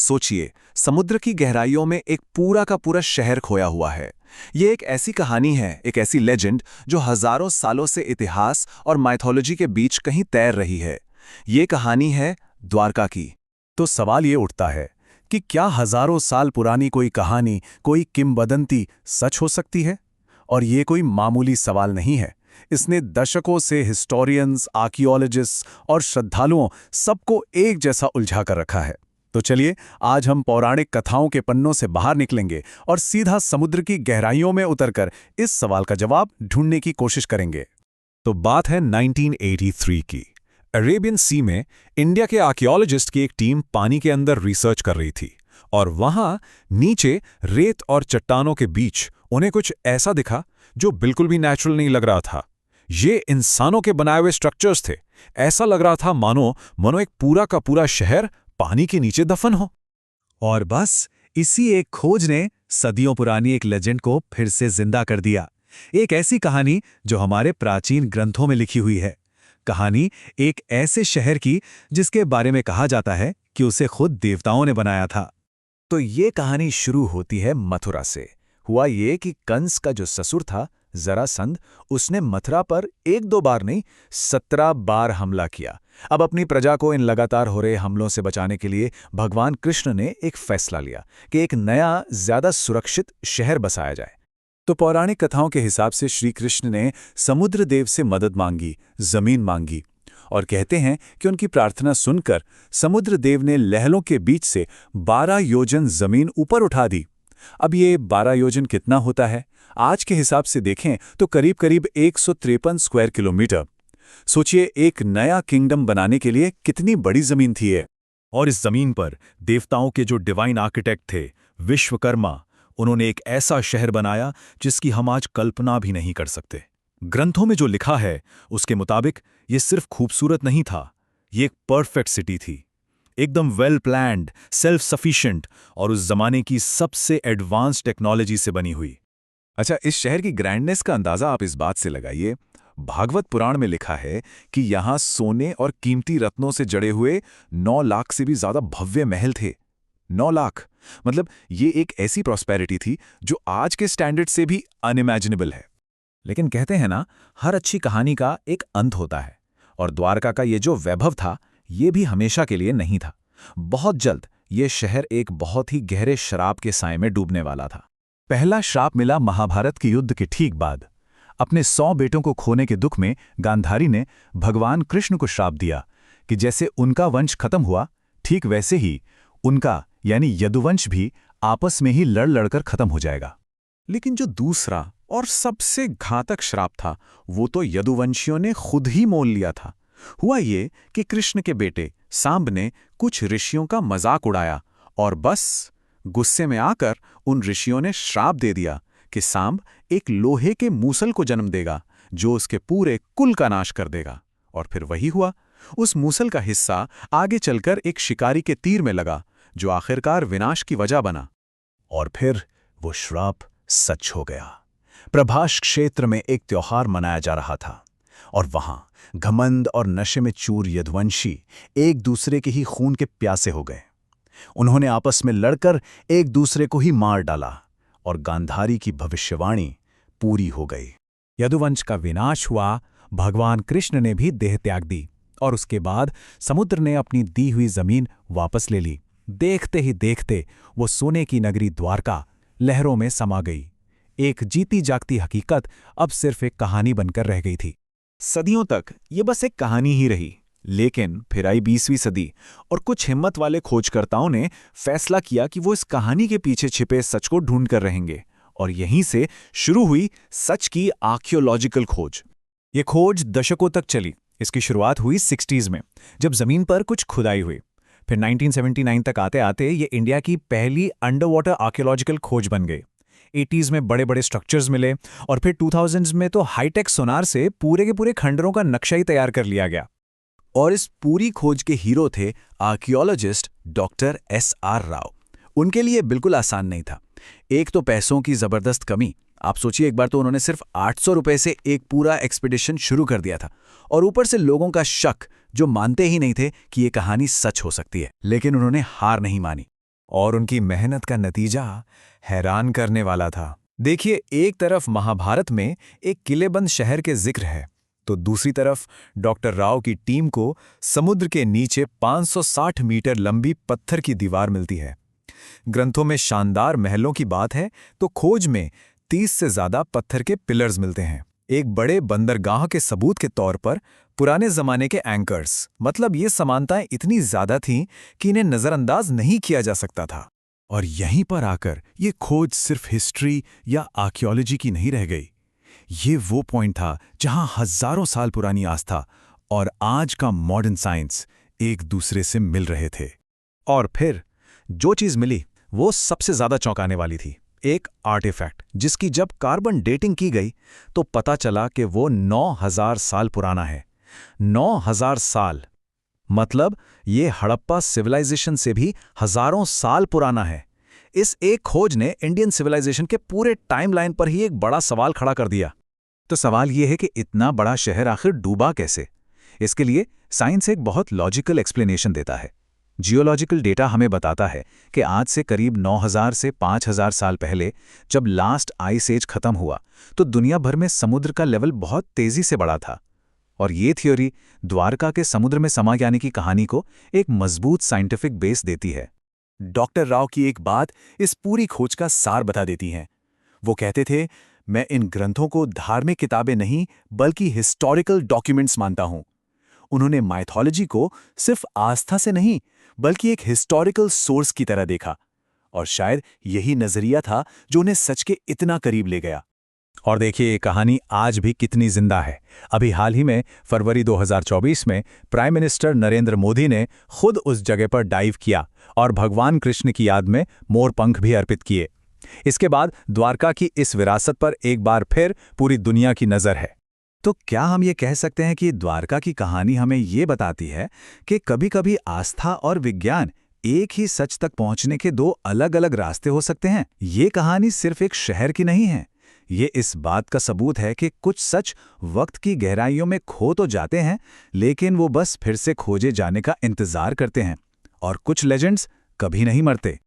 सोचिए, समुद्र की गहराइयों में एक पूरा का पूरा शहर खोया हुआ है। ये एक ऐसी कहानी है, एक ऐसी लेजेंड जो हजारों सालों से इतिहास और माइथोलॉजी के बीच कहीं तैर रही है। ये कहानी है द्वारका की। तो सवाल ये उठता है कि क्या हजारों साल पुरानी कोई कहानी, कोई किंवदंती सच हो सकती है? और ये कोई मामूली सवाल नहीं है। इसने दशकों से हिस्टोरियंस, आर्कियोलॉजिस्ट्स और श्रद्धालुओं सबको एक जैसा उलझा कर रखा है। तो चलिए, आज हम पौराणिक कथाओं के पन्नों से बाहर निकलेंगे और सीधा समुद्र की गहराइयों में उतरकर इस सवाल का जवाब ढूंढने की कोशिश करेंगे। तो बात है 1983 की। अरेबियन सी में इंडिया के आर्कियोलॉजिस्ट की एक टीम पानी के अंदर रिसर्च कर रही थी, और वहां नीचे रेत और चट्टानों के बीच उन्हें कुछ ऐसा दिखा जो बिल्कुल भी नेचुरल नहीं लग रहा था। ये इंसानों के बनाए हुए स्ट्रक्चर्स थे। ऐसा लग रहा था मानो मानो एक पूरा का पूरा शहर पानी के नीचे दफन हो। और बस इसी एक खोज ने सदियों पुरानी एक लेजेंड को फिर से जिंदा कर दिया। एक ऐसी कहानी जो हमारे प्राचीन ग्रंथों में लिखी हुई है। कहानी एक ऐसे शहर की जिसके बारे में कहा जाता है कि उसे खुद देवताओं ने बनाया था। तो ये कहानी शुरू होती है मथुरा से। हुआ ये कि कंस का जो ससुर था जरासंध, उसने मथुरा पर एक दो बार नहीं 17 बार हमला किया। अब अपनी प्रजा को इन लगातार हो रहे हमलों से बचाने के लिए भगवान कृष्ण ने एक फैसला लिया कि एक नया, ज्यादा सुरक्षित शहर बसाया जाए। तो पौराणिक कथाओं के हिसाब से श्री कृष्ण ने समुद्र देव से मदद मांगी, जमीन मांगी, और कहते हैं कि उनकी प्रार्थना सुनकर समुद्र देव ने लहरों के बीच से 12 योजन जमीन ऊपर उठा दी। अब ये 12 योजन कितना होता है? आज के हिसाब से देखें तो करीब करीब 153 स्क्वायर किलोमीटर। सोचिए, एक नया किंगडम बनाने के लिए कितनी बड़ी जमीन थी ये। और इस जमीन पर देवताओं के जो डिवाइन आर्किटेक्ट थे, विश्वकर्मा, उन्होंने एक ऐसा शहर बनाया जिसकी हम आज कल्पना भी नहीं कर सकते। ग्रंथों में जो लिखा है उसके मुताबिक ये सिर्फ खूबसूरत नहीं था, ये एक परफेक्ट सिटी थी, एकदम वेल प्लान्ड, सेल्फ सफिशिएंट और उस जमाने की सबसे एडवांस टेक्नोलॉजी से बनी हुई। अच्छा, इस शहर की ग्रैंडनेस का अंदाजा आप इस बात से लगाइए। भागवत पुराण में लिखा है कि यहाँ सोने और कीमती रत्नों से जड़े हुए 9 लाख से भी ज्यादा भव्य महल थे। 9 लाख मतलब ये एक ऐसी प्रॉस्पेरिटी थी जो आज के स्टैंडर्ड से भी अनइमेजिनेबल है। लेकिन कहते हैं ना, हर अच्छी कहानी का एक अंत होता है, और द्वारका का ये जो वैभव था ये भी हमेशा के लिए नहीं था। बहुत जल्द ये शहर एक बहुत ही गहरे श्राप के साए में डूबने वाला था। पहला श्राप मिला महाभारत के युद्ध के ठीक बाद। अपने 100 बेटों को खोने के दुख में गांधारी ने भगवान कृष्ण को श्राप दिया कि जैसे उनका वंश खत्म हुआ, ठीक वैसे ही उनका यानी यदुवंश भी आपस में ही लड़ लड़कर खत्म हो जाएगा। लेकिन जो दूसरा और सबसे घातक श्राप था वो तो यदुवंशियों ने खुद ही मोल लिया था। हुआ ये कि कृष्ण के बेटे सांब ने कुछ ऋषियों का मजाक उड़ाया, और बस गुस्से में आकर उन ऋषियों ने श्राप दे दिया कि सांब एक लोहे के मूसल को जन्म देगा जो उसके पूरे कुल का नाश कर देगा। और फिर वही हुआ। उस मूसल का हिस्सा आगे चलकर एक शिकारी के तीर में लगा जो आखिरकार विनाश की वजह बना। और फिर वो श्राप सच हो गया। प्रभास क्षेत्र में एक त्योहार मनाया जा रहा था, और वहां घमंड और नशे में चूर यदुवंशी एक दूसरे के ही खून के प्यासे हो गए। उन्होंने आपस में लड़कर एक दूसरे को ही मार डाला, और गांधारी की भविष्यवाणी पूरी हो गई। यदुवंश का विनाश हुआ, भगवान कृष्ण ने भी देह त्याग दी, और उसके बाद समुद्र ने अपनी दी हुई जमीन वापस ले ली। देखते ही देखते वो सोने की नगरी द्वारका लहरों में समा गई। एक जीती जागती हकीकत अब सिर्फ एक कहानी बनकर रह गई थी। सदियों तक ये बस एक कहानी ही रही, लेकिन फिर आई 20वीं सदी, और कुछ हिम्मत वाले खोजकर्ताओं ने फैसला किया कि वो इस कहानी के पीछे छिपे सच को ढूंढ कर रहेंगे। और यहीं से शुरू हुई सच की आर्कियोलॉजिकल खोज। ये खोज दशकों तक चली। इसकी शुरुआत हुई 60s में, जब जमीन पर कुछ खुदाई हुई। फिर 1979 तक आते आते ये इंडिया की पहली अंडर वाटर आर्कियोलॉजिकल खोज बन गई। 80s में बड़े बड़े स्ट्रक्चर्स मिले, और फिर 2000s में तो हाईटेक सोनार से पूरे के पूरे खंडरों का नक्शा ही तैयार कर लिया गया। और इस पूरी खोज के हीरो थे आर्कियोलॉजिस्ट डॉक्टर SR राव। उनके लिए बिल्कुल आसान नहीं था। एक तो पैसों की जबरदस्त कमी। आप सोचिए, एक बार तो उन्होंने सिर्फ 800 रुपए से एक पूरा एक्सपीडिशन शुरू कर दिया था, और ऊपर से लोगों का शक जो मानते ही नहीं थे कि ये कहानी सच हो सकती है। लेकिन उन्होंने हार नहीं मानी। और उनकी मेहनत का नतीजा हैरान करने वाला था। देखिए, एक तरफ महाभारत में एक किलेबंद शहर के जिक्र है, तो दूसरी तरफ डॉक्टर राव की टीम को समुद्र के नीचे 560 मीटर लंबी पत्थर की दीवार मिलती है। ग्रंथों में शानदार महलों की बात है, तो खोज में 30 से ज्यादा पत्थर के पिलर्स मिलते हैं। एक बड़े बंदरगाह के सबूत के तौर पर पुराने जमाने के एंकर्स, मतलब ये समानताएं इतनी ज्यादा थीं कि इन्हें नजरअंदाज नहीं किया जा सकता था। और यहीं पर आकर ये खोज सिर्फ हिस्ट्री या आर्कियोलॉजी की नहीं रह गई। ये वो पॉइंट था जहां हजारों साल पुरानी आस्था और आज का मॉडर्न साइंस एक दूसरे से मिल रहे थे। और फिर जो चीज मिली वो सबसे ज्यादा चौंकाने वाली थी। एक आर्टिफैक्ट जिसकी जब कार्बन डेटिंग की गई तो पता चला कि वो 9000 साल पुराना है। 9000 साल, मतलब ये हड़प्पा सिविलाइजेशन से भी हजारों साल पुराना है। इस एक खोज ने इंडियन सिविलाइजेशन के पूरे टाइमलाइन पर ही एक बड़ा सवाल खड़ा कर दिया। तो सवाल यह है कि इतना बड़ा शहर आखिर डूबा कैसे? इसके लिए साइंस एक बहुत लॉजिकल एक्सप्लेनेशन देता है। जियोलॉजिकल डेटा हमें बताता है कि आज से करीब 9000 से 5000 साल पहले जब लास्ट आइस एज खत्म हुआ तो दुनिया भर में समुद्र का लेवल बहुत तेजी से बढ़ा था। और ये थ्योरी द्वारका के समुद्र में समा जाने की कहानी को एक मजबूत साइंटिफिक बेस देती है। डॉक्टर राव की एक बात इस पूरी खोज का सार बता देती है। वो कहते थे, मैं इन ग्रंथों को धार्मिक किताबें नहीं बल्कि हिस्टोरिकल डॉक्यूमेंट्स मानता हूं। उन्होंने माइथोलॉजी को सिर्फ आस्था से नहीं बल्कि एक हिस्टोरिकल सोर्स की तरह देखा, और शायद यही नजरिया था जो उन्हें सच के इतना करीब ले गया। और देखिए, ये कहानी आज भी कितनी जिंदा है। अभी हाल ही में फरवरी 2024 में प्राइम मिनिस्टर नरेंद्र मोदी ने खुद उस जगह पर डाइव किया और भगवान कृष्ण की याद में मोर पंख भी अर्पित किए। इसके बाद द्वारका की इस विरासत पर एक बार फिर पूरी दुनिया की नज़र है। तो क्या हम ये कह सकते हैं कि द्वारका की कहानी हमें ये बताती है कि कभी-कभी आस्था और विज्ञान एक ही सच तक पहुंचने के दो अलग-अलग रास्ते हो सकते हैं? ये कहानी सिर्फ एक शहर की नहीं है। ये इस बात का सबूत है कि कुछ सच वक्त की गहराइयों में खो तो जाते हैं, लेकिन वो बस फिर से खोजे जाने का इंतजार करते हैं। और कुछ लेजेंड्स कभी नहीं मरते।